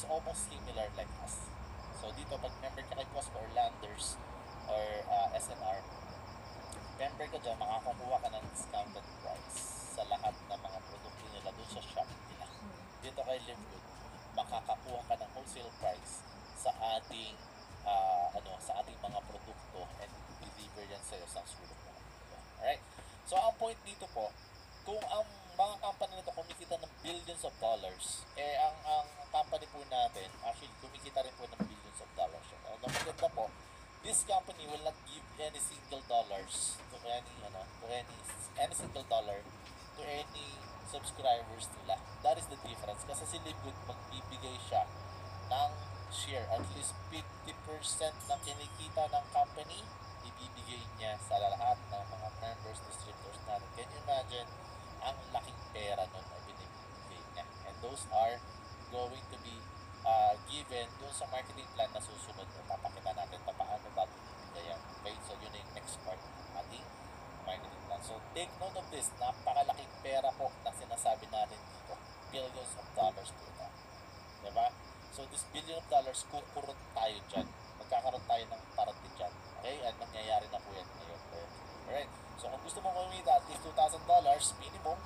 is almost similar like us. So dito, pag member ka kay Costco or Landers or SNR, member ka dyan, makakakuha ka ng discounted price sa lahat ng mga produkto nila dun sa shop nila. Dito kay Livegood, makakakuha ka ng wholesale price sa ating sa ating mga produkto and deliver yan sa'yo sa sulok mo. Alright? So, ang point dito po, kung ang mga company nito kumikita ng billions of dollars, ang company po natin, actually, kumikita rin po ng billions of dollars. Ang maganda po, this company will not give any single dollars to any single dollar to any subscribers nila. That is the difference. Kasi si Livegood, magbibigay siya ng share, at least 50% ng kinikita ng company, ibibigay niya sa lahat ng mga members, distributors natin. Can you imagine ang laking pera nun na binibigay niya? And those are going to be given dun sa marketing plan na susunod. Papakita natin paano ba binibigay yan. Okay, so yun yung next part ng ating marketing plan. So take note of this, napakalaking pera po na sinasabi natin dito. Billions of dollars po ito. Diba? So this billion of dollars, kukurot tayo dyan. Magkakaroon tayo ng parati dyan. Okay? At nangyayari na po yan ngayon. Alright? So kung gusto mong kumita at least $2,000 minimum,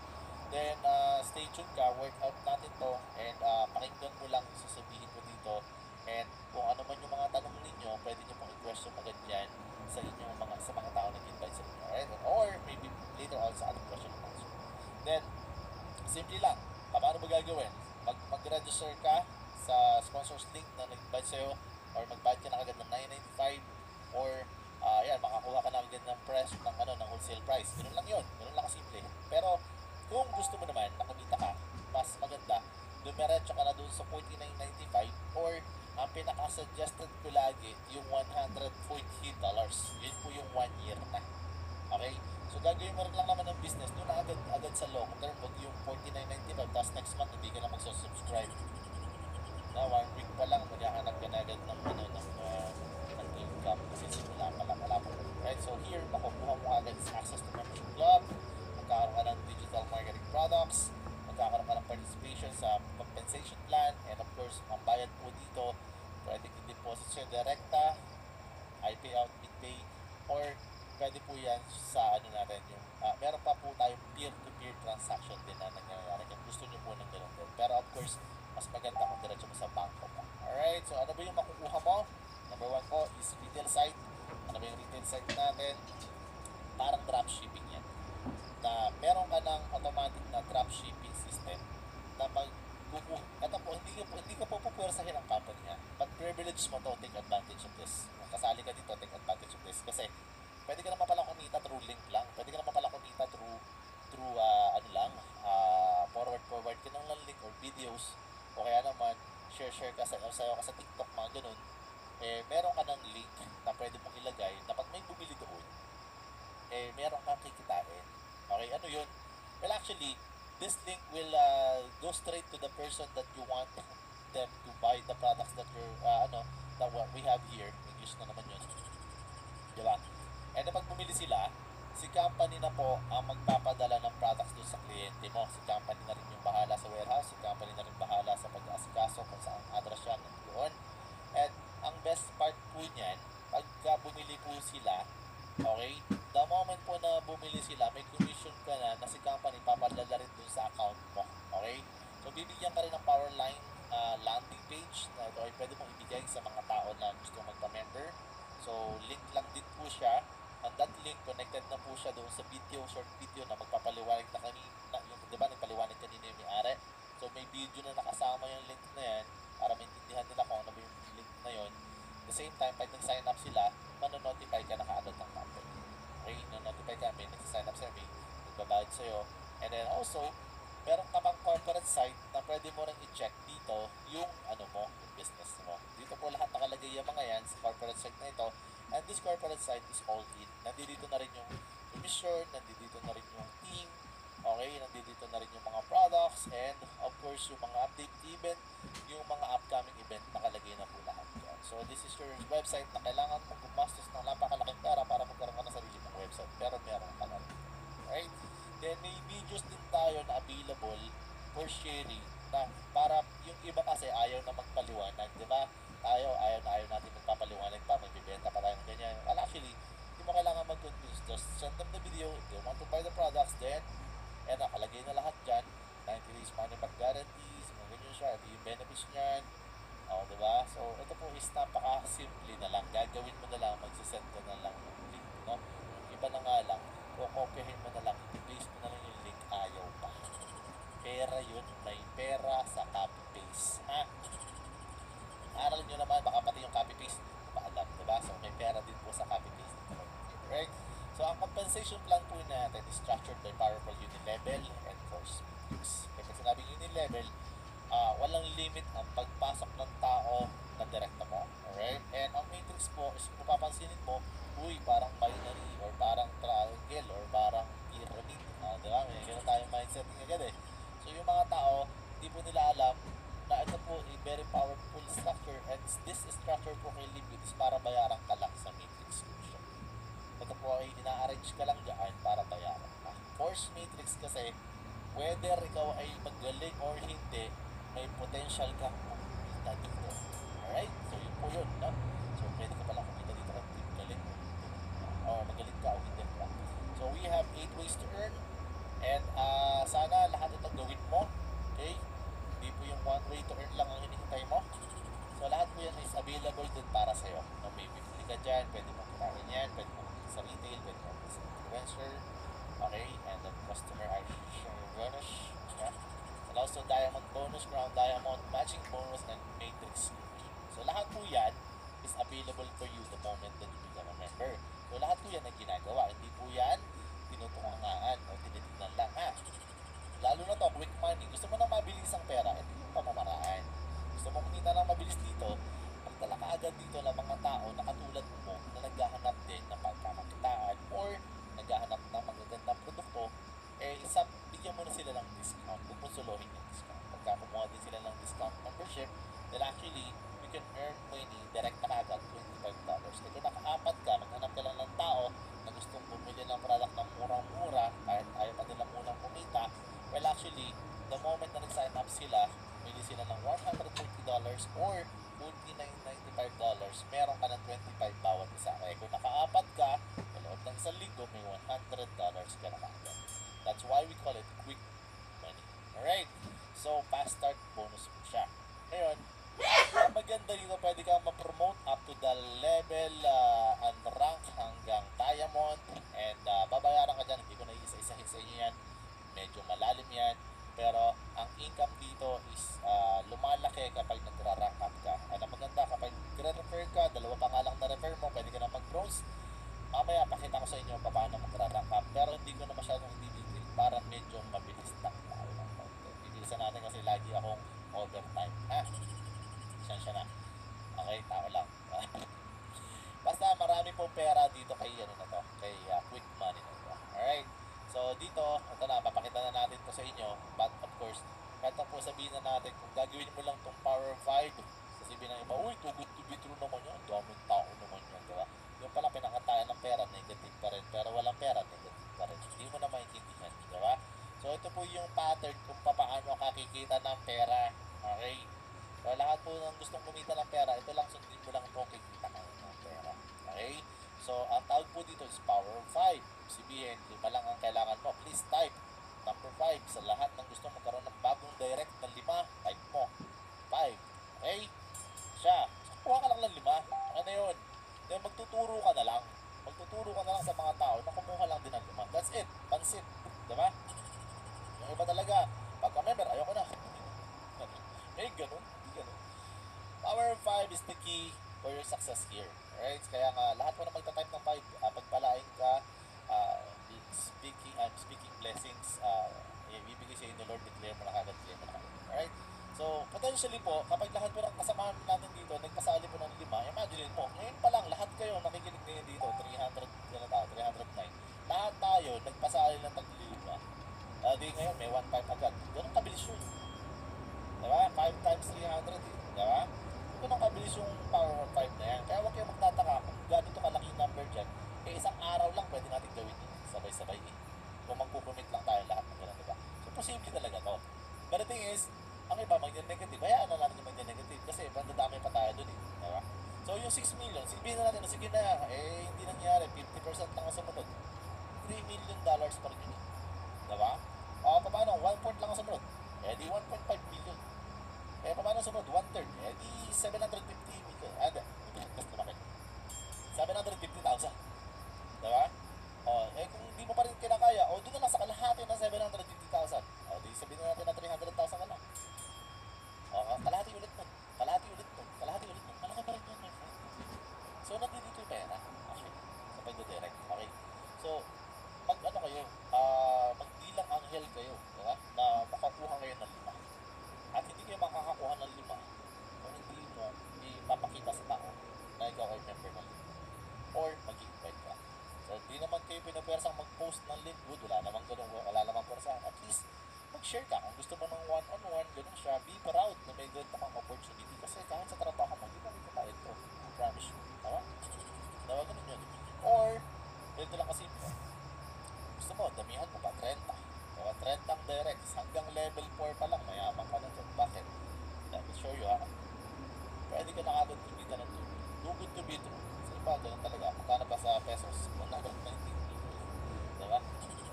then stay tuned ka, work out natin to, and pakinggan mo lang sasabihin ko dito. And kung ano man yung mga tanong ninyo, pwede nyo pong i-question agad yan sa inyong sa mga tao na invite sa inyo. Alright? Or maybe later on sa ating question and answer. Then, simple lang. Paano ba gagawin? Mag-register ka sa sponsors link na nag-invite sa'yo, or mag-bayad ka na agad ng $9.95, or makakuha ka na agad ng press ng wholesale price. Ganun lang yun. Ganun lang kasimple. Pero kung gusto mo naman na kumita ka, mas maganda, dumiretso ka na dun sa $49.95, or ang pinaka-suggested ko lagi, yung $140. Yun po yung 1 year na. Okay? So gagawin mo rin lang naman ng business doon na agad sa long term, wag yung $49.95 tapos next month hindi ka na magsusubscribe. Na 1 week pa lang maghahanap ka na agad ng income kasi simula pa lang, wala pa. Right? So here, makukuha mo agad access to membership club, magkakaroon ka ng digital marketing products, magkakaroon ka ng participation sa compensation plan, and of course, ang bayad po dito, pwede i-deposit siya direkta, iPayout, BitPay, or pwede po yan sa natin yung meron pa po tayong peer-to-peer transaction din na nangyayari kung gusto nyo po ng ganun din. Pero of course, mas maganda kung diretso mo sa bangko pa. Alright, so ano ba yung makukuha mo? Number 1 po is retail site. Ano ba yung retail site natin? Parang dropshipping yan. Na meron ka ng automatic na dropshipping system na ito po, hindi ka po pupwersahin ang company niya. But privilege mo to, take advantage of this. Kasali ka dito, take advantage of this. Kasi pwede ka naman pala kumita through link lang. Pwede ka naman pala kumita through forward ka ng link or videos, o kaya naman share ka sayo ka sa TikTok, mga ganun. Meron ka ng link na pwede mong ilagay na pag may bumili doon, meron kang kikitain. Okay, ano yun? Well, actually, this link will go straight to the person that you want them to buy the products that that what we have here. English na naman yun. Diba? And pag bumili sila, si company na po ang magpapadala ng products doon sa kliyente mo. Si company na rin yung bahala sa warehouse, si company na rin bahala sa pag-aasikaso kung saan address yan doon. And ang best part po niyan, pagka bumili po sila, okay, the moment po na bumili sila, may commission ka na si company papadala rin doon sa account mo. Okay? So bibigyan ka rin ng Powerline landing page na ito ay pwede mong ibigay sa mga tao na gusto magpa-member. So link lang din po siya. And that link, connected na po siya doon sa short video na magpapaliwanag na kanina, yung, di ba, nagpaliwanag kanina yung may-ari. So may video na nakasama yung link na yan para maintindihan nila kung ano ba yung link na yon. At the same time, pag nag-sign up sila, manonotify ka na kaagad ng company. Okay, nanonotify ka, may nag-sign up sa'yo, may nagbabayad sa'yo. And then also, meron ka pang corporate site na pwede mo rin i-check dito yung yung business mo. Dito po lahat nakalagay yung mga yan sa corporate site na ito. And this corporate site is all in. Nandito na rin yung commission, nandito na rin yung team, okay, nandito na rin yung mga products, and of course yung mga update event, yung mga upcoming event, nakalagay na po lahat yan. So this is your website na kailangan mo gumastos ng napakalaking pera para magkaroon ka ng sarili mong website. Pero meron ka na rin. Right? Then may videos din tayo na available for sharing na para yung iba kasi ayaw na magpaliwanag ina-arrange ka lang dyan para bayaran ka. Force matrix kasi, whether ikaw ay magaling or hindi, may potential kang kumita dito. Alright? So yun po yun, no? So pwede ka palang kumita dito kung hindi magaling o magaling ka o hindi ka. So we have 8 ways to earn, and sana lahat ito gawin mo. Okay? Hindi po yung one way to earn lang ang hinihintay mo. So lahat po yan is available din para sa'yo. No, may bibili ka dyan, pwede mo kinain yan, pwede mo sa retail, pwede mo sa influencer. Okay? And then customer acquisition bonus. Yeah. And also diamond bonus, crown diamond, matching bonus, and matrix. So lahat po yan is available for you the moment that you become a member. So lahat po yan ay ginagawa. Hindi po yan tinutungangaan o tinitignan lang, ha? Lalo na to, quick money. Gusto mo na mabilis ang pera, ito yung pamamaraan. Gusto mo kumita ng mabilis dito, magdala ka agad dito ng mga tao na katulad mo na naghahanap din ng pagkakakitaan or naghahanap ng magagandang produkto, bigyan mo na sila ng discount. Huwag mo suluhin yung discount. Pagka kumuha din sila ng discount membership, then actually, you can earn money direct na agad, $25. Kaya kung naka-apat ka, maghanap ka lang ng tao na gustong bumili ng product ng murang-mura, kahit ayaw pa nila munang kumita, well actually, the moment na nag-sign up sila, bili sila ng $140 or $49.95, meron ka ng 25 bawat isa. Kaya kung naka-apat ka, sa loob ng isang linggo, may $100 ka na kaagad. That's why we call it quick money. Alright? So, fast start bonus po siya. Ngayon, ang maganda dito, pwede kang ma-promote up to the level and rank hanggang diamond, and babayaran ka dyan. Hindi ko na isa-isahin sa inyo yan. Medyo malalim yan. Pero ang income dito is lumalaki kapag nagra-rank up ka. At ang maganda, kapag nagre-refer ka, dalawa pa nga lang na-refer mo, pwede ka na mag-bronze. Mamaya, pakita ko sa inyo paano magra-rank up. Pero hindi ko na masyadong i-detail para medyo mabilis lang tayo ng konti. Bilisan natin kasi lagi akong overtime. Siya na. Okay, tao lang. Basta marami pong pera dito kay kay quick money na ito. Alright? So dito, ito na, papakita na natin to sa inyo. But of course, kahit po sabihin na natin, kung gagawin mo lang tong Power 5, sasabihin ng iba, uy, too good to be true naman yan. Daming tao naman yan, diba? Yung pala pinakatayan ng pera, negative pa rin. Pero walang pera, negative pa rin. Hindi mo na maintindihan, diba? So ito po yung pattern kung paano kakikita ng pera. Okay? So lahat po ng gustong kumita ng pera, ito lang, sundin mo lang po, kikita ka ng pera. Okay? So ang tawag po dito is Power 5. Sabihin, 5 lang ang kailangan mo. Please type number 5 sa lahat ng gusto magkaroon ng bagong direct na 5, type mo 5. Okay? Siya. So, kuha ka lang ng 5. Ano yun? Then magtuturo ka na lang. Magtuturo ka na lang sa mga tao na kumuha lang din ng 5. That's it. Pansit. Diba? Yung iba talaga, pagka member, ayoko na. Eh, ganun. Hindi ganun. Power 5 is the key for your success here. Alright? Kaya nga, lahat po na magta-type ng 5, pagpalain ka, speaking blessings, ibibigay sa inyo, Lord, declare mo na kagad, declare mo na kagad. Alright? So, potentially po, kapag lahat po ng kasamahan natin dito, nagpasali po ng 5, imagine mo, ngayon pa lang, lahat kayo nakikinig ngayon dito, 309, lahat tayo, nagpasali ng tag-5. Di ngayon, may 1.5 agad. Ganun kabilis yun. Diba? 5 times 300, diba? Ganun kabilis yung Power 5 na yan. Kaya huwag kayong magtataka kung ganito kalaki number dyan, isang araw lang pwede natin gawin yun. Sabay-sabay eh. Kung magkukumit lang tayo lahat ng ganun, diba? So, posible talaga to. But the thing is, ang iba mag-negative. Hayaan na natin yung mag-negative kasi bandadami pa tayo dun eh. Diba? So, yung 6 million, sabihin na natin na sige na, hindi nangyari. 50% lang ang sumunod. $3 million pa rin yun eh. Diba? Paano? 1/4 lang ang sumunod. Di 1.5 million. Paano sumunod? 1/3. Di 750 million. Mas lumaki. 750,000. Diba? Kung hindi mo pa rin kinakaya, doon na lang sa kalahati ng 750,000. Di sabihin na natin na 300,000 na lang. Kalahati ulit mo. Kalahati ulit mo. Kalahati ulit mo. Malaki pa rin yun, my friend. So, nandito yung pera. Actually, sa pagdadirect. Okay? So, mag-ano kayo, magbilang anghel kayo, diba? Na makakuha kayo ng 5. At hindi kayo makakakuha ng 5 kung hindi mo ipapakita sa tao na ikaw ay member ng 5 or mag-invite ka. So, di naman kayo pinapwersang mag-post ng link. Good, wala namang ganun, wala namang pwersa. At least, mag-share ka. Kung gusto mo ng one-on-one, ganun siya, be proud na may ganito kang opportunity. Kasi kahit sa trabaho mo, di mo ito. I promise you. Tama? Diba, ganun yun. Or, ganito lang kasi, gusto mo, damihan mo pa, 30. Diba? 30 ang directs. Hanggang level 4 pa lang, mayaman ka na dyan. Bakit? Let me show you ha. Pwede ka na agad kumita ng too good to be true. Sa iba, ganun talaga. Magkano ba sa pesos? 119 people. Diba?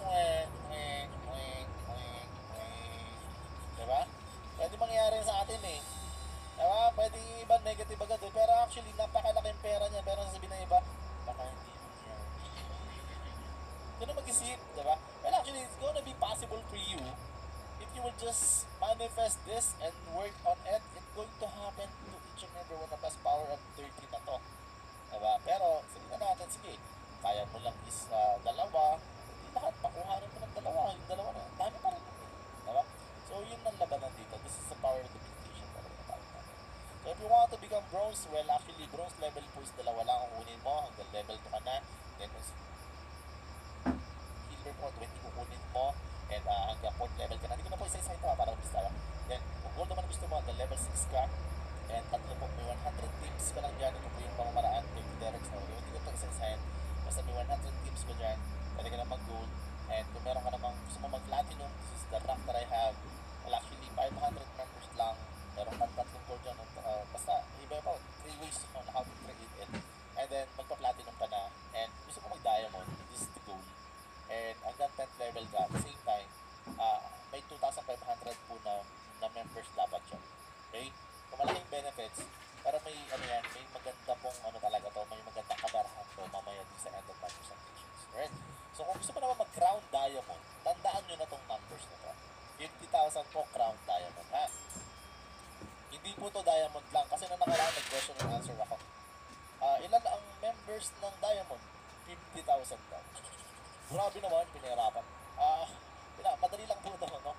Mweng, mweng, mweng, mweng, mweng. Diba? Pwede mangyari sa atin eh. Diba? Pwede yung iba negative agad eh. Pero actually, napakalaking pera niya. Pero sasabihin ng iba, baka hindi mangyari. Doon na mag-isip, diba? Well, actually, it's gonna be possible for you if you will just manifest this and work on it. It's going to happen to each and every one of us. Power of 30 na to. Diba? Pero, sabihin na natin, sige, kaya mo lang is dalawa. Hindi lahat, pakuhanin mo ng dalawa. Yung dalawa na, dami pa rin. Diba? So, yun ang labanan dito. This is the power of the meditation. So, if you want to become bronze, well, actually, bronze level po is dalawa lang ang kunin mo. Hanggang level 2 ka na. Then, silver po, 20 kukunin mo. And hanggang 4th level ka na. Hindi ko na po isa-isa ito para mabis tayo. Then, kung gold naman gusto mo, hanggang level 6 ka. And tatlo po, may 100 teams ka lang dyan. Ito po yung pamamaraan. 30 directs na. Hindi ko ito isa-isahin. Basta may 100 teams ka dyan. Pwede ka na mag-gold. And kung meron ka namang gusto mo mag-platinum, this is the rank that I have. Well, actually, 500 members lang. Meron kang tatlong gold dyan. Basta, iba pa. 3 ways on how to create it. And then, magpa-platinum ka na. And gusto mo mag-diamond. This is the goal. And hanggang 10th level ka. At the same time, may 2,500 po na members dapat siya. Okay? Kung malaking benefits, pero may may maganda pong talaga to, may magandang kabarahan to mamaya din sa end of my presentations. Alright? So kung gusto mo naman mag-crown diamond, tandaan nyo na tong numbers na to. 50,000 po crown diamond, ha? Hindi po to diamond lang, kasi na nakaraan nag-question and answer ako. Ilan ang members ng diamond? 50,000 daw. Grabe naman, pinahirapan. Madali lang po ito, no?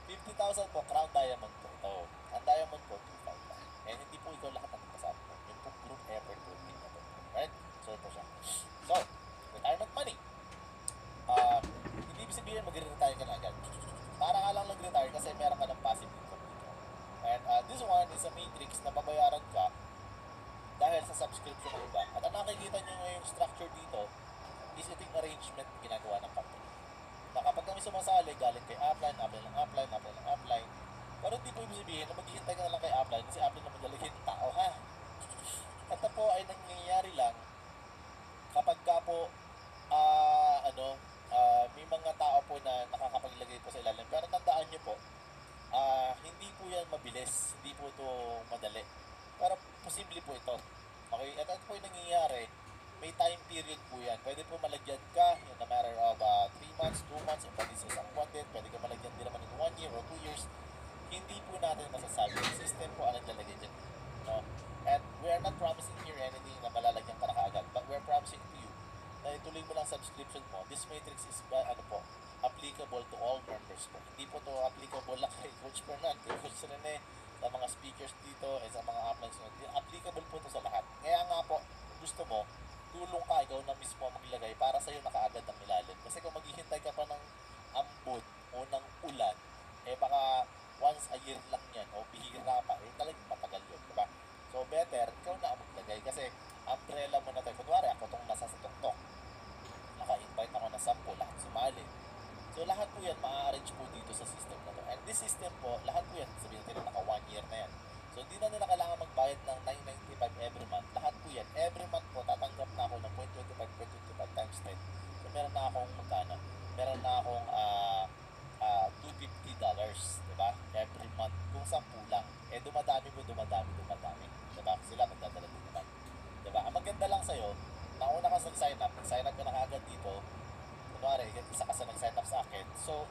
50,000 po, crown diamond po ito. Ang diamond po, 2,500 lang. And hindi po ikaw lahat ang kasama po. Yung po group effort po, team effort po. Right? So, ito siya. So, retirement money. Hindi ibig sabihin mag-retire ka na agad. Para ka lang nag-retire kasi meron ka ng passive income dito. And this one is a matrix na babayaran ka dahil sa subscription ng iba. At ang nakikita nyo ngayong structure dito is ito yung arrangement na ginagawa ng company. Na kapag kami sumasali, galing kay upline, upline ng upline, upline ng upline. Pero hindi po ibig sabihin na maghihintay ka na lang kay upline kasi upline naman talaga yung tao, ha? At po ay nangyayari lang kapag ka po may mga tao po na nakakapaglagay po sa ilalim. Pero tandaan nyo po, hindi po yan mabilis, hindi po ito madali. Pero posible po ito. Okay, at ito po yung nangyayari, may time period po yan. Pwede po malagyan ka in a matter of 3 months, 2 months, o pwede sa isang buwan din. Pwede ka malagyan din naman in 1 year or 2 years. Hindi po natin masasabi. Yung system po ang naglalagay dyan. No? And we are not promising here anything na malalagyan ka na kaagad. But we are promising to you na ituloy mo lang subscription mo. This matrix is applicable to all members po. Hindi po to applicable lang kay Coach Fernan, kay Coach Rene, sa mga speakers dito, sa mga uplines. Applicable po to sa lahat. Kaya nga po, gusto mo, tulong ka, ikaw na mismo maglagay para sa'yo nakaagad ang ilalim. Kasi kung maghihintay ka pa ng ambon o ng ulan, baka once a year lang yan o bihira pa, talagang matagal yun, diba? So better, ikaw na ang maglagay kasi umbrella mo na tayo. Kunwari, ako itong nasa sa tuktok. Naka-invite ako na 10, lahat sumali. So lahat po yan, ma-arrange po dito sa system na to. And this system po, lahat po yan, sabihin natin naka 1 year na yan. So hindi na nila kailangan magbayad ng 995 every month. Lahat po yan. Every month po, tatanggap na ako ng 0.25 times 10. So meron na akong magkano? Meron na akong $250, diba? Every month. Kung 10 lang. Dumadami po, dumadami. Diba? Sila magdadala din naman. Diba? Ang maganda lang sa'yo, nauna ka sa sign up ka na kaagad dito. Kunwari, isa ka sa nag-sign up sa akin. So,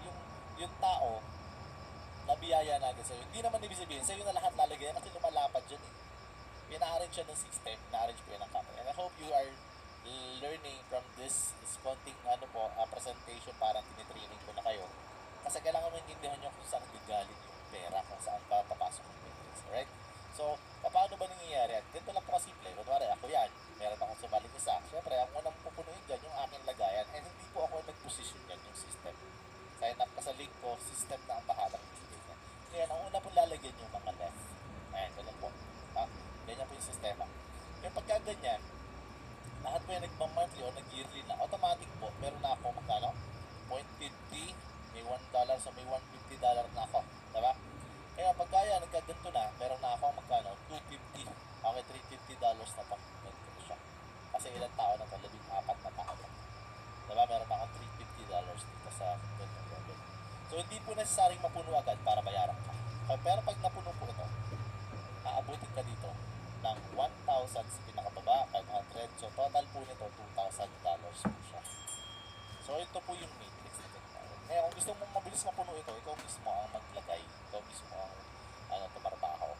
yung tao, nabiyaya na agad sa'yo. Hindi naman ibig sabihin, sa'yo na lahat lalagay kasi lumalapad dyan eh. Ina-arrange siya ng system, ina-arrange po yan ng company. And I hope you are learning from this konting presentation, parang tinitraining ko na kayo. Kasi kailangan maintindihan nyo kung saan gagaling yung pera, kung saan ba papasok yung matrix. Alright? So, paano ba nangyayari? Ganito lang po kasimple. Kunwari, ako yan. Meron akong sumaling isa. Siyempre, ang unang pupunuin dyan yung aking lagayan. And hindi po ako nag-position yan yung system. Sign up ka sa link ko, system na ang bahalang magbigay niya. Kaya, ang una po lalagyan yung mga left. Ayan, ganun po. Ganyan po yung sistema. Kaya pagka ganyan, lahat po yung nag-monthly o nag-yearly na, automatic po, meron na ako magkano? 0.50, may $1, so may $150 na ako, diba? Kaya pag kaya nagkaganto na, meron na ako magkano? 250, okay, $350 na pa. Ganito siya. Kasi ilang tao na to? 14 na tao. Diba? Meron na akong $350 dito sa ganitong level. So hindi po necessaryong mapuno agad para bayaran ka. Pero pag napuno po ito, aabutin ka dito ng 1,000 sa pinakababa, 500. So total po nito, $2,000 po siya. So ito po yung matrix na tinatawag. Ngayon, kung gusto mong mabilis mapuno ito, ikaw mismo ang maglagay. Ikaw mismo ang tumarbaho.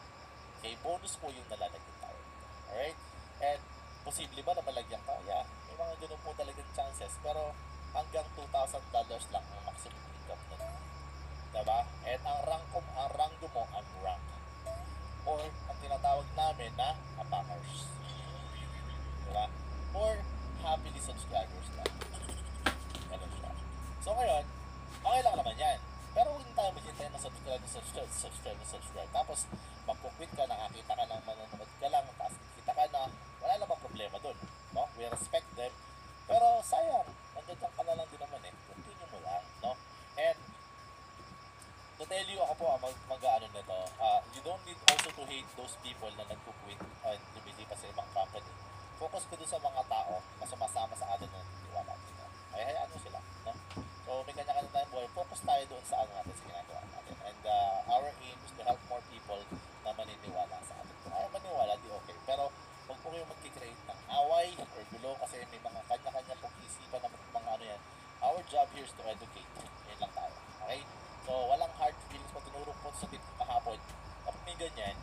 Okay, bonus po yung nalalagyan tayo. Alright? And posible ba na malagyan ka? Yeah, may mga ganun po talagang chances. Pero hanggang $2,000 lang ang maximum income nun. Diba? And ang rango mo, unrank. Or ang tinatawag namin na abangers. Diba? Or happily subscribers lang. Ganun siya. So ngayon, okay lang naman yan. Pero huwag tayo maghintay na subscribe. Tapos magpo-quit ka, nakakita ka ng manonood ka lang, tapos kita ka na, wala namang problema dun. No? We respect them. Pero sayang, nandiyan ka na lang din naman eh. Continue mo lang. No? And to tell you, ako po mag-ano nito, you don't need also to hate those people na nagpo-quit and lumilipas sa ibang company. Focus ko dun sa mga tao na sumasama sa atin na nagtitiwala natin. Ay, hayaan mo sila. No? So, may kanya-kanya tayong buhay. Focus tayo doon sa ano natin, sa ginagawa natin. And our aim is to help more people na maniniwala sa atin. Kung ayaw maniwala, di okay. Pero, huwag po kayo mag-create ng away or gulo kasi may mga kanya-kanya pong isipan na mga ano yan. Our job here is to educate. Yan lang tayo. Okay? So, walang hard feelings. Pag tinurong po sa bit kahapon, kapag may ganyan,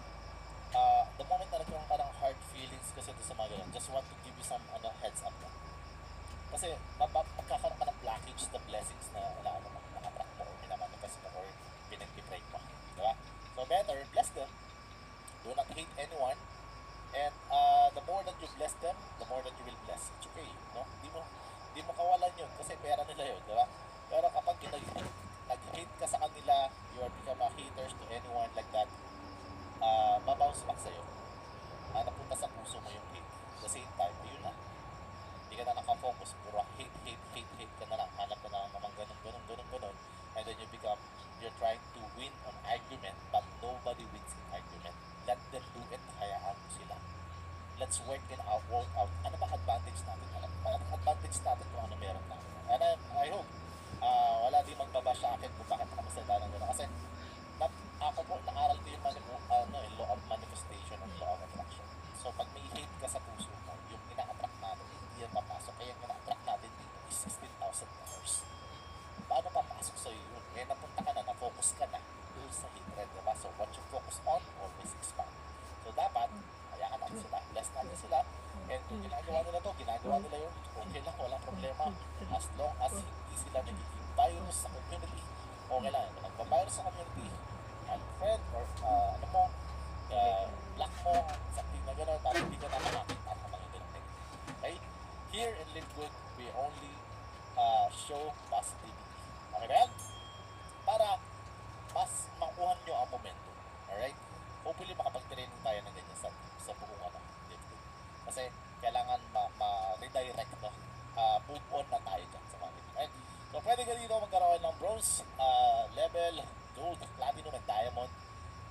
the moment na nagkaroon ka ng hard feelings kasi ito sa mga ganyan, just want to give you some heads up lang. Kasi magkakaroon ka ng blockage the blessings na nakatrack mo or minamanifest mo or pinag-pray mo. Diba? So better, bless them. Do not hate anyone. And the more that you bless them, the more that you will bless. It's okay. No? Di mo kawalan yun kasi pera nila yun. Diba? Pero kapag nag-hate ka sa kanila, you are become a haters to anyone like that, mabounce back sa'yo. Napunta sa puso mo yung hate. At the same time, ayun na. Hindi ka na nakafocus. Puro hate ka na lang. Hanap ka na lang naman ganun. And then you're trying to win on argument, but nobody wins in argument. Let them do it. Hayaan mo sila. Let's work out. Ano ba advantage natin? Anong advantage natin kung ano meron natin? And I hope, wala di magbaba sa akin kung bakit ako masalita ng gano'n. Kasi, ako po, naaral ko yung law of manifestation and law of attraction. So, pag may hate ka sa puso mo, yung ina-attract natin, hindi yan papasok. Kaya yung ina-attract natin dito is $16,000. Paano papasok sa'yo yun? Eh, napunta ka na, na-focus ka na doon sa hatred, diba? So, what you focus on, always expand. So, dapat, hayaan natin sila, bless natin sila, and kung ginagawa nila to, ginagawa nila yun, okay lang, walang problema. As long as hindi sila nagiging virus sa community, okay lang. Kung nagpa-virus sa community, friend or block mo, something na gano'n, tapos hindi ka na makakita ng mga gano'n. Okay? Here in Live Good, we only show positivity. Okay ba yan? Para mas makuha nyo ang momentum. Alright? Hopefully makapag-training tayo ng ganyan sa buong Live Good. Kasi kailangan ma-redirect, no? Move on na tayo dyan sa mga ganyan. Right? So pwede ka dito magkaroon ng bronze level, gold, platinum, and diamond.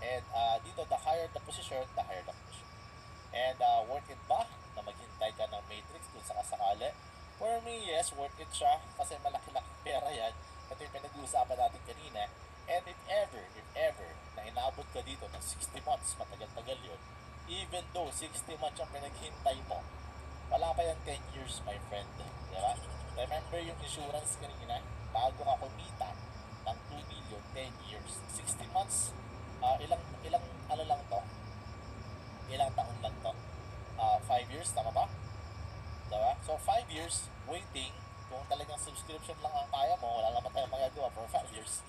And dito, the higher the position, the higher the position. And worth it ba na maghintay ka ng matrix kung sakasakali? For me, yes, worth it siya kasi malaki-laki pera yan. Ito yung pinag-uusapan natin kanina. And if ever, na inabot ka dito ng 60 months, matagal-tagal yun, even though 60 months ang pinaghintay mo, wala pa yan 10 years, my friend. Diba? Remember yung insurance kanina? Bago ka kumita ng 2 million, 10 years, 60 months, ilang ano lang to? Ilang taon lang to? 5 years, tama ba? Diba? So 5 years waiting, kung talagang subscription lang ang kaya mo, wala naman tayong magagawa for 5 years.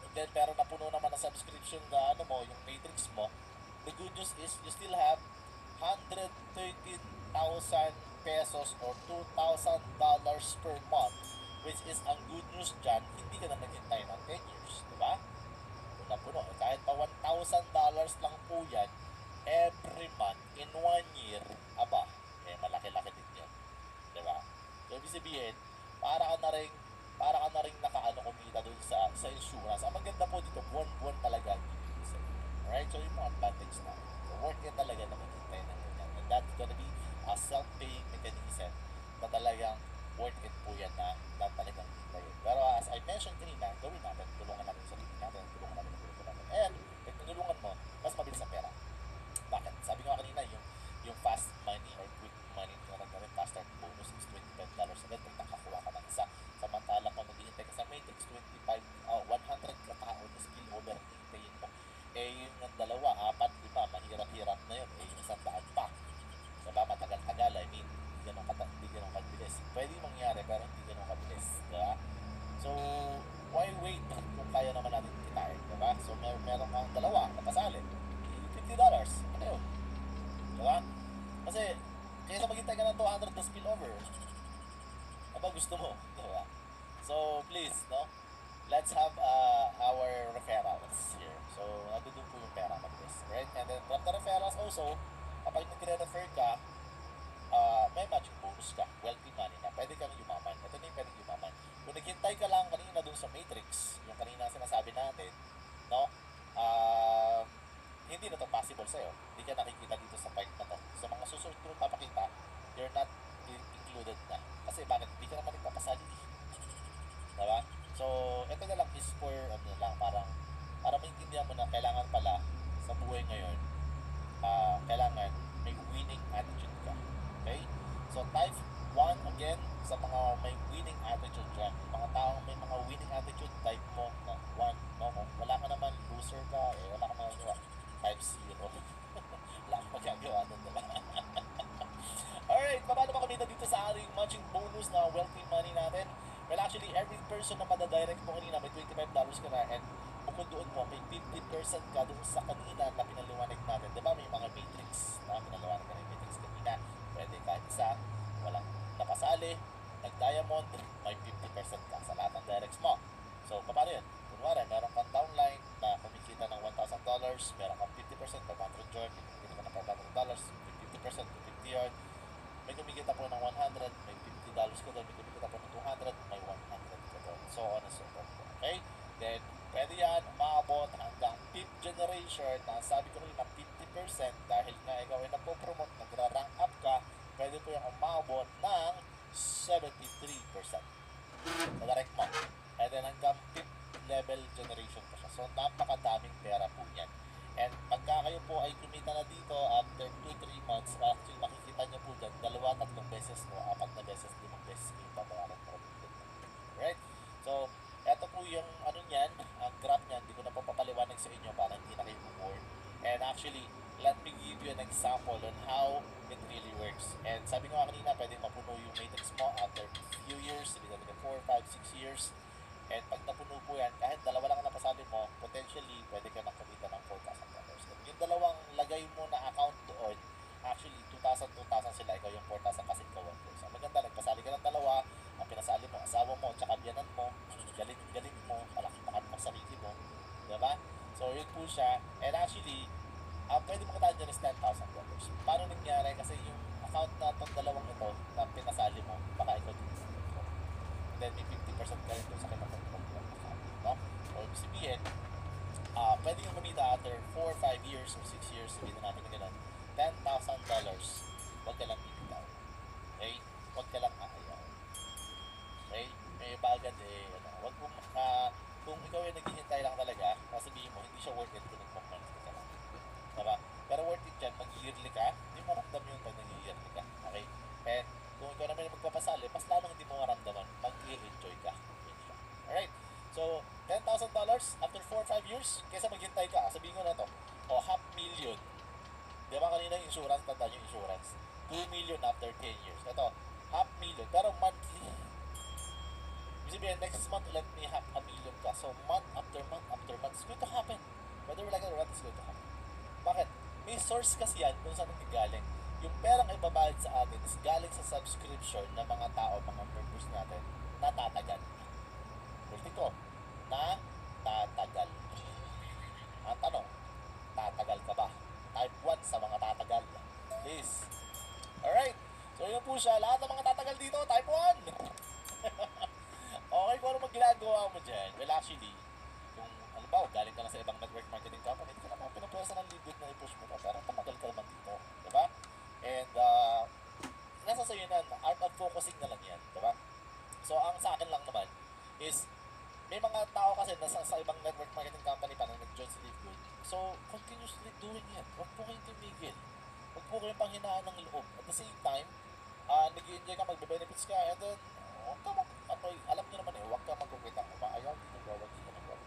And then, pero napuno naman ang subscription na yung matrix mo, the good news is you still have 113,000 pesos or $2,000 per month, which is ang good news dyan, hindi ka na naghintay ng 10 years, diba? Puno, kahit pa $1,000 lang po yan every month in 1 year, malaki-laki din yan, diba? So ibig sabihin, para ka na rin para ka na rin nakaano kumita dun sa insurance. Ang maganda po dito, buwan-buwan talaga ang bibigay sa'yo. Alright, so yung mga advantage na. So worth it talaga na maghintay ng ganyan. And that's gonna be a self-paying mechanism na talagang worth it po yan na talagang hintayin. Pero as I mentioned kanina, gawin natin, tulungan natin sa sarili natin, tulungan natin ang grupo natin. And pag tinulungan mo, mas mabilis ang pera. Bakit? Sabi ko kanina, yung fast money or quick money na rin fast start bonus is $25 agad pag nakakuha ka ng isa. Samantalang kung naghihintay ka sa Matrix, 100 katao na spill over hintayin mo. Eh yung dalawa, apat, lima, mahirap-hirap na yun. Eh yung isang daan pa. Diba? Matagal-tagal. I mean, hindi ganun kabilis. Pwede mangyari pero hindi ganun kabilis. Diba? So, why wait kung kaya naman natin kitain? Diba? So, meron kang dalawa na pasali. $50. Ano yun? Diba? Kasi, kaysa maghintay ka ng 200 na spillover, ano ba gusto mo? Diba? So, please, no? Let's have our referrals here. So, nandun po yung pera mabilis. Right? And then, from the referrals also, kapag nagre-refer ka, may matching bonus ka. Wealthy money na. Pwede kang yumaman. Ito na yung pwede yumaman. Kung naghintay ka lang kanina dun sa Matrix, yung kanina sinasabi natin, no? Hindi na to possible sa'yo. Hindi ka nakikita dito sa part na to. Sa mga susunod ko papakita, you're not included na. Kasi bakit? Hindi ka naman nagpapasali. Diba? So, ito na lang is for, para maintindihan mo na kailangan pala sa buhay ngayon, kailangan may winning attitude ka. Okay? So, type 1 again, sa mga may winning attitude dyan. Mga taong may mga winning attitude, type mo na 1. No? Kung wala ka naman, loser ka, wala ka magagawa. Type 0. Wala ka magagawa doon, diba? Alright, paano ba kumita dito sa ating matching bonus na wealthy money natin? Well, actually, every person na madadirect mo kanina, may $25 ka na, and bukod doon mo, may 50% ka doon sa kanina na pinaliwanag natin. Diba may mga matrix na pinaliwanag ka na yung matrix kanina? Pwede kahit isa, walang napasali, nag-diamond, may 50% ka sa lahat ng directs mo. So, paano yun? Kunwari, meron kang downline na kumikita ng $1,000, meron kang 50%, 500 yard, kumikita ka ng $500, 50%, 250 yard, may kumikita po ng 100, may $50 ka doon, may kumikita po ng 200, may 100 ka doon. So on and so forth. Okay? Then, pwede yan maabot hanggang 5th generation na sabi ko rin na 50% dahil nga ikaw ay nagpo-promote, nagra-rank up ka, pwede po yung umabot ng 73% sa direct mo. And then hanggang 5th level generation pa siya. So, napakadaming pera po yan. And pagka kayo po ay kumita na dito after 2-3 months, actually makikita nyo po dyan, 2-3 beses mo, 4 na beses, 5 beses yung pabayaran mo. Right? So, eto po yung ano nyan, ang graph nyan, hindi ko na po papaliwanag sa inyo para hindi na kayo bumore. And actually, let me give you an example on how it really works. And sabi ko nga kanina, pwede mapuno yung matrix mo after few years, hindi na 4, 5, 6 years. And pag napuno po yan, kahit dalawa lang ang napasali mo, potentially, pwede ka nang kumita ng $4,000. Yung dalawang lagay mo na account doon, actually, 2,000 sila, ikaw yung 4,000 kasi ikaw 1,000. Maganda, nagpasali ka ng dalawa, ang pinasali mo, asawa mo, tsaka biyanan mo, galing mo, palaki-pakan mo sarili mo, diba? So, yun po siya. And actually, pwede mo kataan dyan is $10,000. Paano nangyari? Kasi yung account na itong dalawang ito na pinasali mo, baka ikaw din. Then may 50% ka rin doon sa kinakontrol mo. No? So, ibig sabihin, pwede yung kumita after 4, 5 years or 6 years, sabihin na natin na gano'n, $10,000. Huwag ka lang bibitaw. Okay? Huwag ka lang aayaw. Okay? May bagad huwag mo kung ikaw yung naghihintay lang talaga, sabihin mo, hindi siya worth it kung nagpapamanis ka lang. Diba? Pero worth it dyan, mag-yearly ka, hindi mo maramdam yung pag nag-yearly ka. Okay? And kung ikaw naman yung magpapasali, mas lalong hindi mo maramdaman, mag-i-enjoy ka. Alright? So, $10,000 after 4-5 years, kaysa maghintay ka, sabihin ko na to, $500,000. Di ba kanina yung insurance, tandaan yung insurance, 2 million after 10 years. Ito, $500,000, pero monthly. Ibig sabihin, next month, let me $500,000 ka. So, month after month after month, it's going to happen. Whether we like it or not, it's going to happen. Bakit? May source kasi yan kung saan nagagaling. Yung perang ibabayad sa atin is galing sa subscription ng mga tao, mga members natin, na tatagal. Ulitin ko, na tatagal. Ang tanong, tatagal ka ba? Type 1 sa mga tatagal. Please. Alright. So yun po siya. Lahat ng mga tatagal dito, type 1. Okay po sa ibang network marketing company pa na nag-join si LiveGood. So, continuously doing it. Huwag po kayong tumigil. Huwag po kayong panghinaan ng loob. At the same time, nag-i-enjoy ka, magbe-benefits ka, and then, huwag ka alam niyo naman huwag ka magkukwit ang umaayaw, dito nagwawag, dito nagwawag.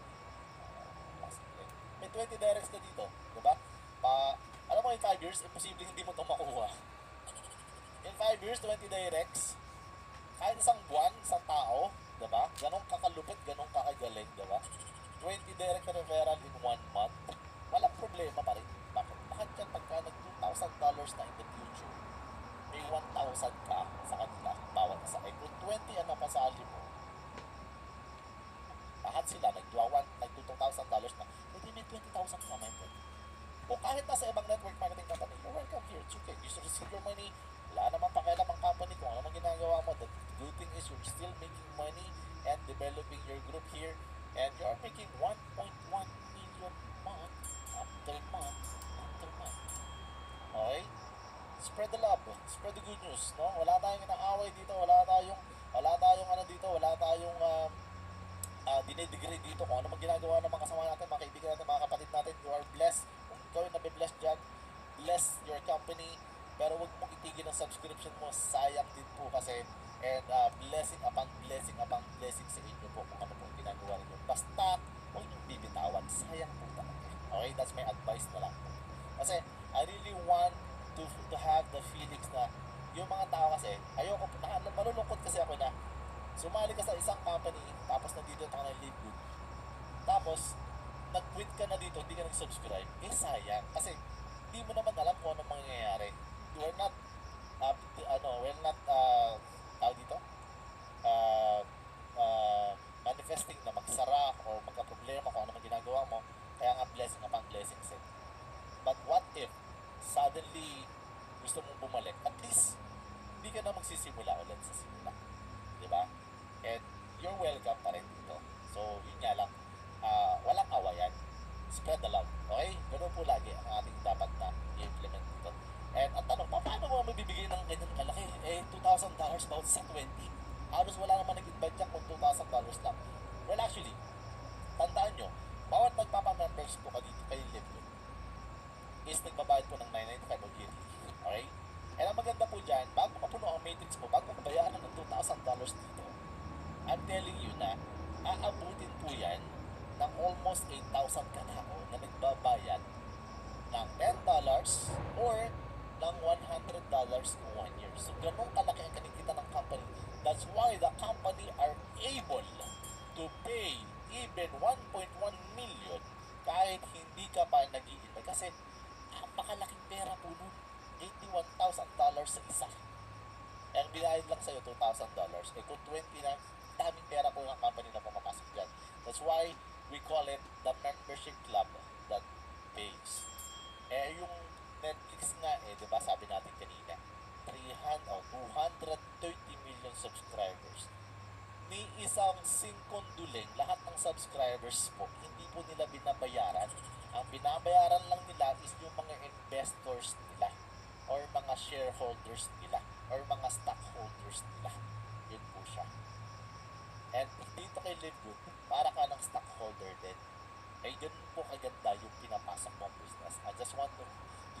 May 20 directs ka dito, diba? Alam mo, in 5 years, imposible hindi mo itong makuha. In 5 years, 20 directs, kahit isang buwan, isang tao, diba? Ganong kakalupit, ganong kakagaling, diba? 20 direct referral in 1 month, walang problema pa rin. Bakit? Bakit yan pagka nag $2,000 na in the future, may 1,000 ka sa kanila, bawat isa. Eh, kung 20 ang napasali mo, lahat sila nag-$2,000 na, pwede may 20,000 ka, my friend. O kahit nasa ibang network marketing company, you're welcome here. It's okay. You should receive your money. Wala namang pakialam ang company kung ano man ginagawa mo. The good thing is you're still making money and developing your group here. And you're making 1.1 million month after month after month. Okay? Spread the love. Spread the good news. No? Wala tayong inaaway dito. Wala tayong ano dito. Wala tayong dinidegrade dito kung ano mang ginagawa ng mga kasama natin, mga kaibigan natin, mga kapatid natin. You are blessed. Kung ikaw yung nabe-bless dyan, bless your company. Pero huwag mong itigil ang subscription mo. Sayang din po kasi. And blessing upon blessing sa inyo po kung ano pong ginagawa ninyo. Basta, huwag niyong bibitawan. Sayang po talaga. Okay? That's my advice na lang po. Kasi, I really want to have the feelings na yung mga tao kasi, ayoko po, malulungkot kasi ako na sumali ka sa isang company, tapos nandito ka na LiveGood. Tapos, nag-quit ka na dito, hindi ka nag-subscribe. Eh, sayang. Kasi, hindi mo naman alam kung anong mangyayari. We're not, tawag dito, manifesting na magsara o magka-problema kung ano man ginagawa mo. Kaya nga, blessing upon blessing set. But what if, suddenly, gusto mong bumalik? At least, hindi ka na magsisimula ulit sa simula. Diba? And you're welcome pa rin dito. So, yun nga lang, walang awayan. Spread the love. Okay? Ganun po lagi ang ating dapat na i-implement dito. And ang tanong, paano mo mabibigay ng ganyan kalaki? Eh, $2,000 bawat sa 20. Halos wala naman nag-invite dyan kung $2,000 lang. Well, actually, tandaan nyo, bawat magpapamembers po ka dito kay LiveGood is nagbabayad po ng $995 o yearly. Okay? And ang maganda po dyan, bago mapuno ang matrix mo, bago mabayaran ng $2,000 dito, I'm telling you na, aabutin po yan ng almost 8,000 katao na nagbabayad ng $10 or ng $100 in 1 year. So, ganun kalaki ang kinikita ng company. That's why the company are able to pay even 1.1 million kahit hindi ka pa nag-i-invite. Kasi, napakalaking pera po nun. $81,000 sa isa. Eh, ang binayad lang sa'yo, $2,000. Eh, kung 20 na, daming pera po ng company na pumapasok dyan. That's why we call it the membership club that pays. Eh, yung Netflix nga, di ba sabi natin kanina, 230 million subscribers. Ni isang singkonduling, lahat ng subscribers po, hindi po nila binabayaran. Ang binabayaran lang nila is yung mga investors nila or mga shareholders nila or mga stockholders nila. Yun po siya. And dito kay LiveGood, para ka ng stockholder din. Eh, ganun po kaganda yung pinapasok mong business. I just want to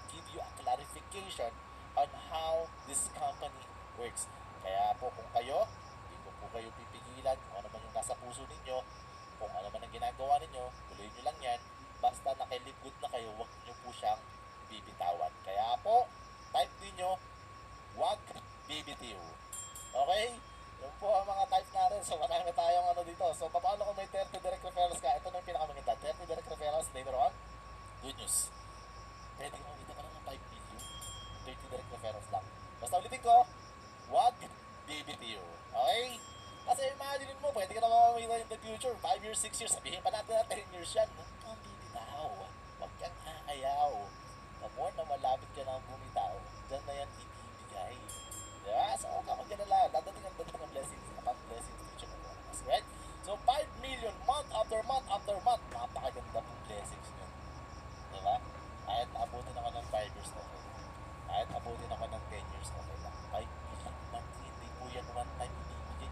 give you a clarification on how this company works. Kaya po kung kayo, hindi ko po kayo pipigilan kung ano man yung nasa puso ninyo, kung ano man ang ginagawa ninyo, tuloy nyo lang yan. Basta naka-LiveGood na kayo, huwag nyo po siyang bibitawan. Kaya po, type ninyo, wag BBTO. Okay? Yun po ang mga type natin. So, marami tayong ano dito. So, paano kung may 30 direct referrals ka? Ito na yung pinakamaganda. 30 direct referrals later on. Good news. Pwede ka makita ka lang ng 5 million. 30 direct referrals lang. Basta ulitin ko, wag BBTO. Okay? Kasi imagine mo, pwede ka na makamita in the future. 5 years, 6 years. Sabihin pa natin na 10 years yan. Huwag kang bibitaw. Huwag kang aayaw. The more na malapit ka na bumitaw, dyan na yan ibibigay. Diba? So, huwag ka mag-ganala. Dadating ang dating ang blessings. Kapag blessings, future na bukas. Right? So, 5 million month after month after month. Napakaganda pong blessings nyo. Diba? Kahit abutin ako ng 5 years, okay lang. Kahit abutin ako ng 10 years, okay lang. 5 million month, hindi po yan one time ibibigay.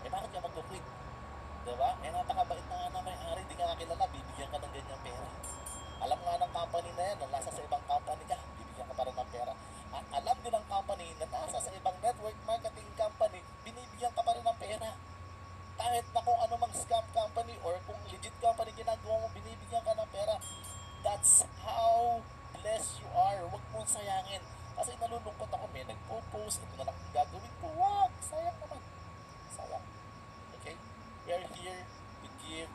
Eh, bakit ka mag-quit? Diba? Eh, napakabait na nga na may-ari, di ka kakilala, bibigyan ka ng ganyang pera. Alam nga ng company na yan, na nasa sa ibang company ka, bibigyan ka pa rin ng pera. At alam din ng company na nasa sa ibang network marketing company, binibigyan ka pa rin ng pera. Kahit na kung ano mang scam company or kung legit company ginagawa mo, binibigyan ka ng pera. That's how blessed you are. Huwag mong sayangin. Kasi nalulungkot ako, may nagpo-post, ito na lang ang gagawin ko. Wag! Sayang naman. Sayang. Okay? We are here to give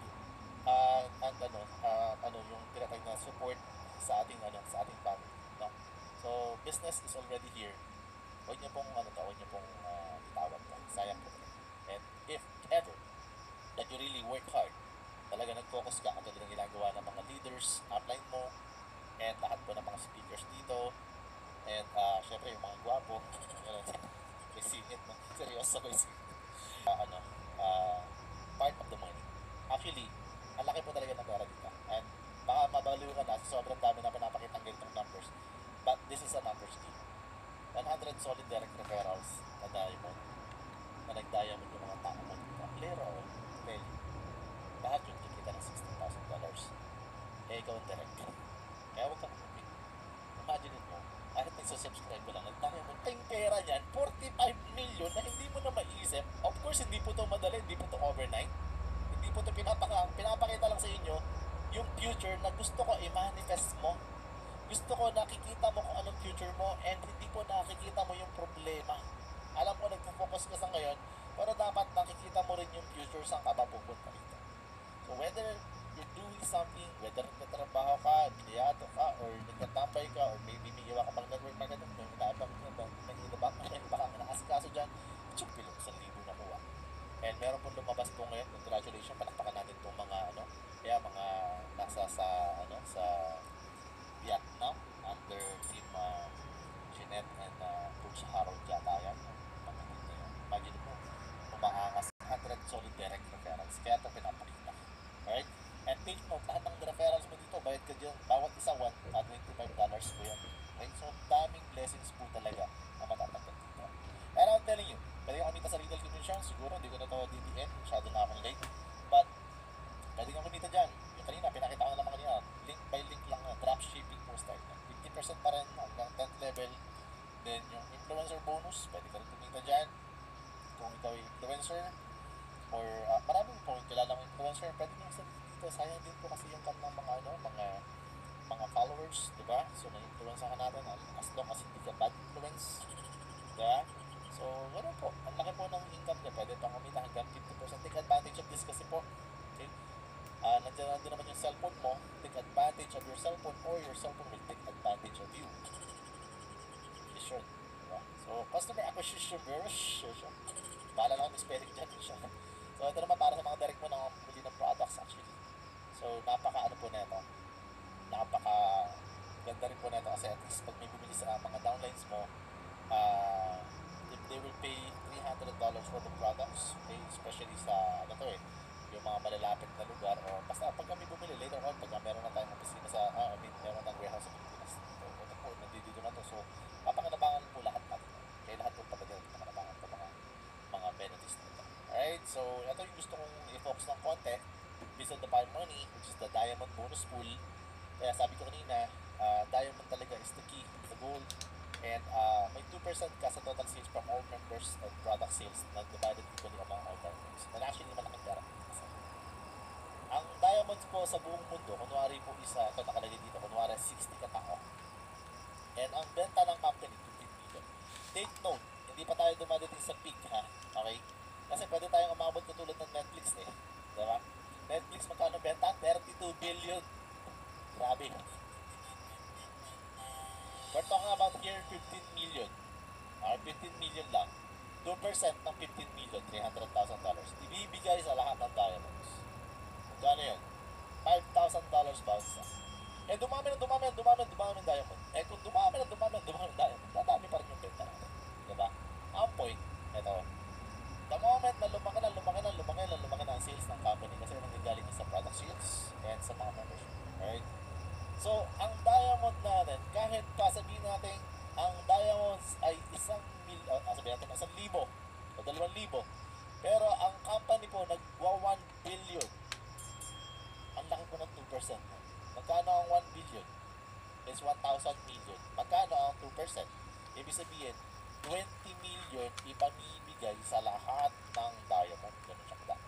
and yung tinatawag na support sa ating family, no? So business is already here. Huwag niyo pong huwag niyo pong itawan pa. Sayang po. And if ever that you really work hard, talaga nag-focus ka katulad ng ginagawa ng mga leaders, upline mo, and lahat po ng mga speakers dito, and syempre yung mga gwapo, may singit, no? Seryoso, may singit. Part of the money. Actually, ang laki po talaga ng pera dito. And baka mabaliw ka na sa sobrang dami na pinapakitang ganitong numbers. But this is a numbers game. 100 solid direct referrals na diamond, na nag-diamond yung mga tao mo dito. Lero, value. Lahat yung kikita ng $16,000. Eh, ikaw ang direct. Kaya huwag kang kumipin. Imagine mo, kahit nagsasubscribe ko lang, nag-diamond, kayong pera niyan, 45 million na hindi mo na maisip. Of course, hindi po ito madali, hindi po ito overnight. Hindi po ito pinapakita lang sa inyo yung future na gusto ko i-manifest mo. Gusto ko nakikita mo kung anong future mo and hindi po nakikita mo yung problema. Alam ko nagpo-focus ka sa ngayon, pero dapat nakikita mo rin yung future saan ka ba pupunta rito. So whether you're doing something, whether nagtatrabaho ka, biniyato ka, or nagtatambay ka, or maybe may iwa ka pang network marketing, may inaabang baka inaasikaso dyan, tsupilong 1,000 na kuha. And meron pong lumabas po ngayon, congratulations, palakpakan natin itong mga mga nasa sa Vietnam under team Jeanette and Coach Harold yata yan. Imagine mo, umaangas 100 solid direct referrals. Kaya ito pinapakita. Alright? And take note, lahat ng referrals mo dito, bayad ka dyan, bawat isa $25 po yan. Okay? So, daming blessings po talaga na matatanggap dito. And I'm telling you, pwede kang kumita sa retail commission, siguro, hindi ko na ito DDN, masyado na akong late. But, pwede kang kumita dyan. Yung kanina, pinakita ko na naman kanina, link by link lang na, dropshipping po style na. 50% pa rin hanggang 10th level. Then, yung influencer bonus, pwede ka rin kumita dyan. Kung ikaw ay influencer, or maraming po yung kilala ng influencer, pwede nyo sa dito. Sayang din po kasi yung kanilang mga followers, di ba? So, na-influence ka natin as long as hindi ka bad influence. Di ba? So, gano'n po. Ang laki po ng income niya. Pwede pang kumita hanggang 50%. Take advantage of this kasi po. Okay? Nandiyan naman yung cellphone mo. Take advantage of your cellphone or your cellphone will take advantage of you. Be sure. Diba? So, customer acquisition version. Bahala na akong spelling dyan. So, ito naman para sa mga direct mo na muli ng products actually. So, napaka po neto. Napaka ganda rin po neto kasi at least pag may bumili sa mga downlines mo, if they will pay $300 worth of products, okay, especially sa yung mga malalapit na lugar, o basta pag kami bumili later on, pag meron na tayong opisina meron na tayong warehouse sa Pilipinas, ito po, nandito na to, so papakinabangan po lahat natin, kaya lahat po talaga papakinabangan po mga benefits nito. Alright, so ito yung gusto kong i-focus ng konti, based on the Prime Money, which is the Diamond Bonus Pool. Kaya sabi ko kanina, Diamond talaga is the key, the goal. And may 2% ka sa total sales from all members and product sales na divided equally among all diamonds. And actually, malaking pera. Ang diamonds po sa buong mundo, kunwari po isa, ito nakalagay dito, kunwari 60 katao. And ang benta ng company, 15 million. Take note, hindi pa tayo dumadating sa peak, ha? Okay? Kasi pwede tayong umabot katulad ng Netflix, eh. Diba? Netflix, magkano benta? 32 billion. Grabe. We're talking about here 15 million. 15 million lang. 2% ng 15 million, $300,000. Ibibigay sa lahat ng diamonds. Magkano yun? $5,000 bawat isa. Eh, dumami ng diamond. Eh, kung dumami ng diamond, dadami pa rin yung benta natin. Diba? Ang point, ito. The moment na lumaki na ang sales ng company kasi nanggagaling sa product sales and sa mga membership. Alright? So, ang diamond natin, kahit pa sabihin natin, ang diamonds ay 1,000,000 o 1,000 o 2,000, Pero ang company po nagwa 1 billion. Ang laki po ng 2%. Magkano ang 1 billion? Is 1,000 million. Magkano ang 2%? Ibig sabihin, 20 million ipamimigay sa lahat ng diamond. Ganun siya kadami.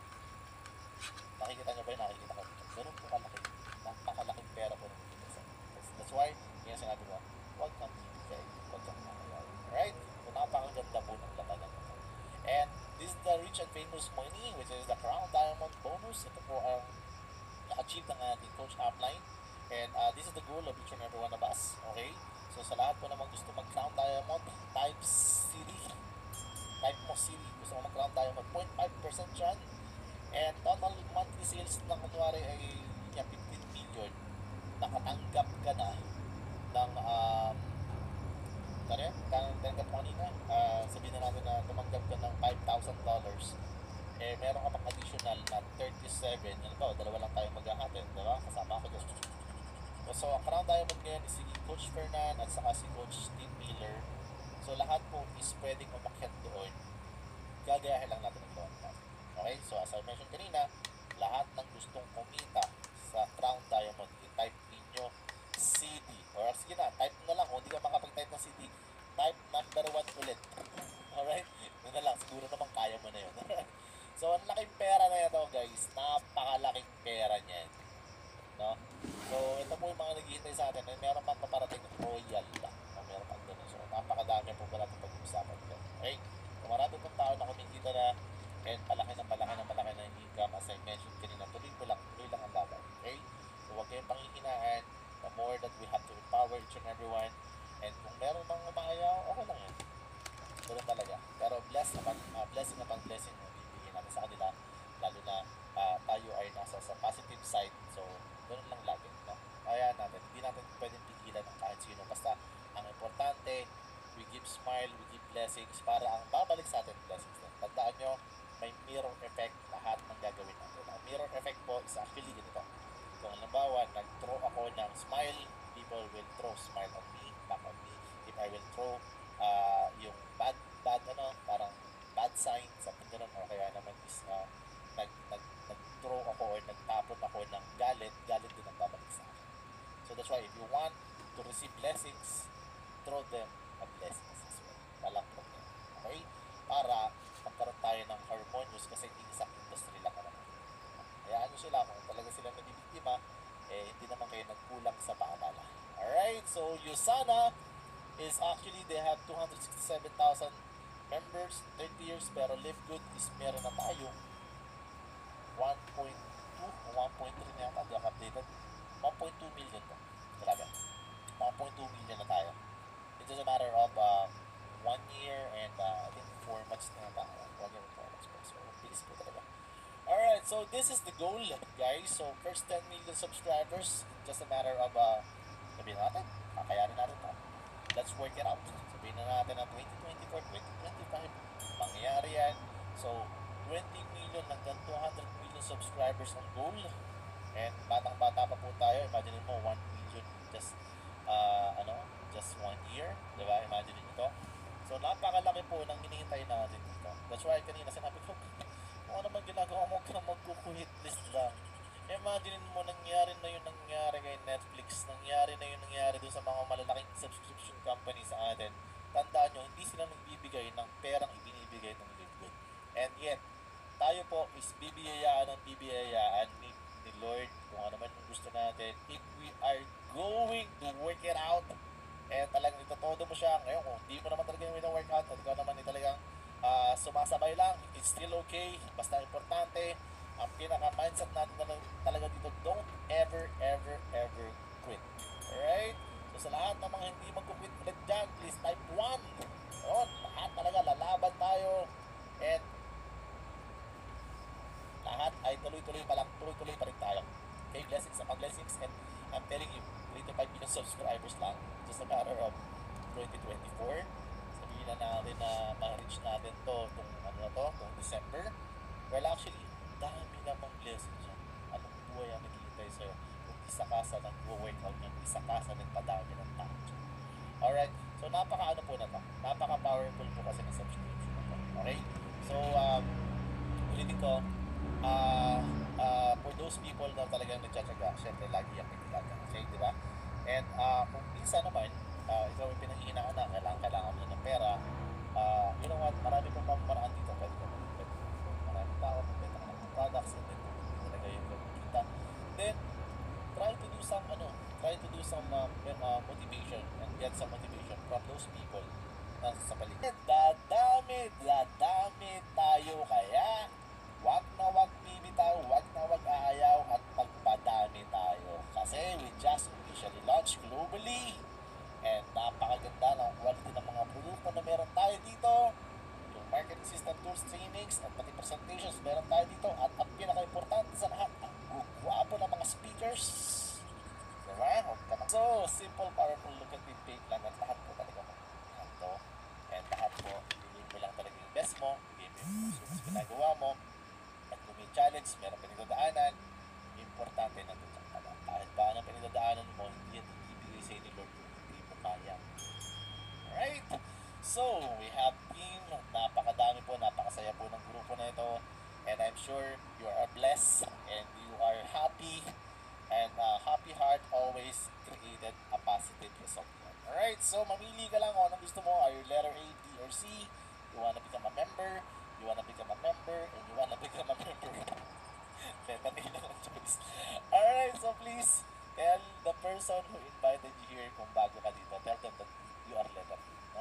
Nakikita nyo ba yun? Nakikita ko. Ganun po kalaki. Napakalaking pera po ng 2%. That's why, yung sinabi ko, huwag kang bibigay. Huwag kang makayaw. Alright? So, napakaganda po ng labanan nito. And this is the rich and famous money, which is the Crown Diamond bonus. Ito po ang na-achieve ng ating coach upline. And this is the goal of each and every one of us. Okay? So sa lahat po namang gusto mag-Crown Diamond, type CD. Type mo CD. Gusto mo mag-Crown Diamond, 0.5% dyan. And total monthly sales lang kunwari ay 15 million. Nakatanggap ka na ng tanggap mo kanina, sabihin na natin na tumanggap ka ng $5,000, eh meron ka pang additional na 37, yun ba, dalawa lang tayong maghahati, diba? Kasama ako dyan. So, ang Crown Diamond ngayon is si Coach Fernan at saka si Coach Tim Miller. So, lahat po is pwedeng umakyat doon. Gagayahin lang natin ang loan natin. Okay? So, as I mentioned kanina, lahat ng gustong kumita sa Crown Diamond, i-type ninyo CD. Or sige na, type na lang. Kung hindi ka makapag-type ng CD, type number 1 ulit. Alright? Yun na lang. Siguro naman kaya mo na yun. So, ang laking pera na ito, guys. Napakalaking pera niyan. No? So, ito po yung mga naghihintay sa atin. Meron pang paparating royal lang. No? Meron pang ganun. So, napakadami po ba natin pag-uusapan dyan. Okay? So, marami pong tao na kumikita na and palaki na income. As I mentioned kanina, tuloy lang ang laban. Okay? So, huwag kayong panghihinaan. The more that we have to empower each and everyone. And kung meron pang umayaw, okay lang yun. Ganun talaga. Pero blessing upon blessing ang bibigyan natin sa kanila. Lalo na tayo ay nasa sa positive side. So, ganun lang lagi. No? Kaya natin, hindi natin pwedeng pigilan ng kahit sino. Basta, ang importante, we give smile, we give blessings para ang babalik sa atin blessings din. Tandaan nyo, may mirror effect lahat ng gagawin natin. Ang mirror effect po is actually ganito. Kung halimbawa, nag-throw ako ng smile, people will throw smile on me, back on me. If I will throw yung bad parang bad sign, something ganun, o kaya naman is nag-throw ako or nagtapon ako ng galit din ang babalik sa akin. So that's why if you want to receive blessings, throw them a blessings as well. Walang problem. Okay? Para magkaroon tayo ng harmonious kasi isang industry lang naman. Hayaan nyo sila kung talaga sila nabibiktima, eh hindi naman kayo nagkulang sa paalala. Alright, so USANA is actually they have 267,000 members, 30 years, pero Live Good is meron na tayo 1.2 o 1.3 na yata, hindi ako updated. 1.2 million to. Grabe. 1.2 million na tayo. It's just a matter of 1 year and I think 4 months na yata. 1 year and 4 months po. So, bilis po talaga. Alright, so this is the goal, guys. So, first 10 million subscribers, just a matter of sabihin natin, kakayanin natin to. Let's work it out. Sabihin na natin na 2024, 2025, mangyayari yan. So, 20 million hanggang 200 million subscribers ang goal. And batang-bata pa po tayo. Imagine mo, 1 million just, just 1 year. Diba? Imagine nyo to. So, napakalaki po ng hinihintay natin dito. That's why kanina sinabi ko, kung ano man ginagawa mo, huwag ka na magkukuhit list lang. Imagine mo, nangyari na yun nangyari kay Netflix, nangyari na yun nangyari doon sa mga malalaking subscription company sa atin. Tandaan nyo, hindi sila nagbibigay ng perang ibinibigay ng Live Good. And yet, tayo po is bibiyayaan ni Lord kung ano man yung gusto natin. If we are going to work it out, eh talagang itotodo mo siya. Ngayon, kung hindi mo naman talaga yung workout, at ikaw naman talagang sumasabay lang, it's still okay. Basta importante, ang pinaka-mindset natin talaga dito, don't ever quit. Alright? So sa lahat ng mga hindi mag-quit ulit dyan, please type 1. Ayun, lahat talaga, lalaban tayo. And lahat ay tuloy-tuloy pa rin tayo. Okay, blessings upon blessings. And I'm telling you, 3 to 5 million subscribers lang. Just a matter of 2024. Sabihin na natin na ma-reach natin to itong December. Well, actually, dami namang blessings yan. Anong buhay ang naghihintay sa'yo? Kung isa ka sa nag-workout nyo, isa ka sa nagpadami ng tao dyan. Alright, so napaka-powerful po kasi ng subscription na to. Okay? So, talagang nagtsatsaga, syempre lagi yung pinilaga. Okay, di ba? And kung minsan naman, ikaw yung pinanghihinaan na, kailangan mo ng pera, you know what, marami pong pamamaraan dito. Pwede ka mag-invest. Maraming tao, magbenta ka ng mga products, and then kung hindi talaga yung kita, then try to do some motivation and get some motivation from those people na sa paligid. Dadami tayo, kaya wag bibitaw, wag na wag aayaw at magpadami tayo. Kasi we just officially launched globally and napakaganda ng quality ng mga produkto na meron tayo dito. Yung marketing system tools, trainings, at pati presentations meron tayo dito. At ang pinaka-importante sa lahat, ang gugwapo ng mga speakers. Diba? So, simple, powerful, look at it, big lang. At lahat po talaga maghanto. And lahat po, bigyan mo lang talaga yung best mo. Bigyan mo yung puso mas ginagawa mo. At kung may challenge, meron pinagdadaanan, importante na doon ka na. Kahit pa anong pinagdadaanan mo, hindi yan ibigay sa ni Lord kung hindi mo kaya. Alright? So, we have been, napakadami po, napakasaya po ng grupo na ito. And I'm sure you are blessed and you are happy. And happy heart always created a positive result. Alright, so mamili ka lang kung anong gusto mo. Are you letter A, B, or C? You wanna become a member? You wanna become a member? And you wanna become a member? Letter A lang ang choice. Alright, so please tell the person who invited you here kung bago ka dito. Tell them that you are letter A.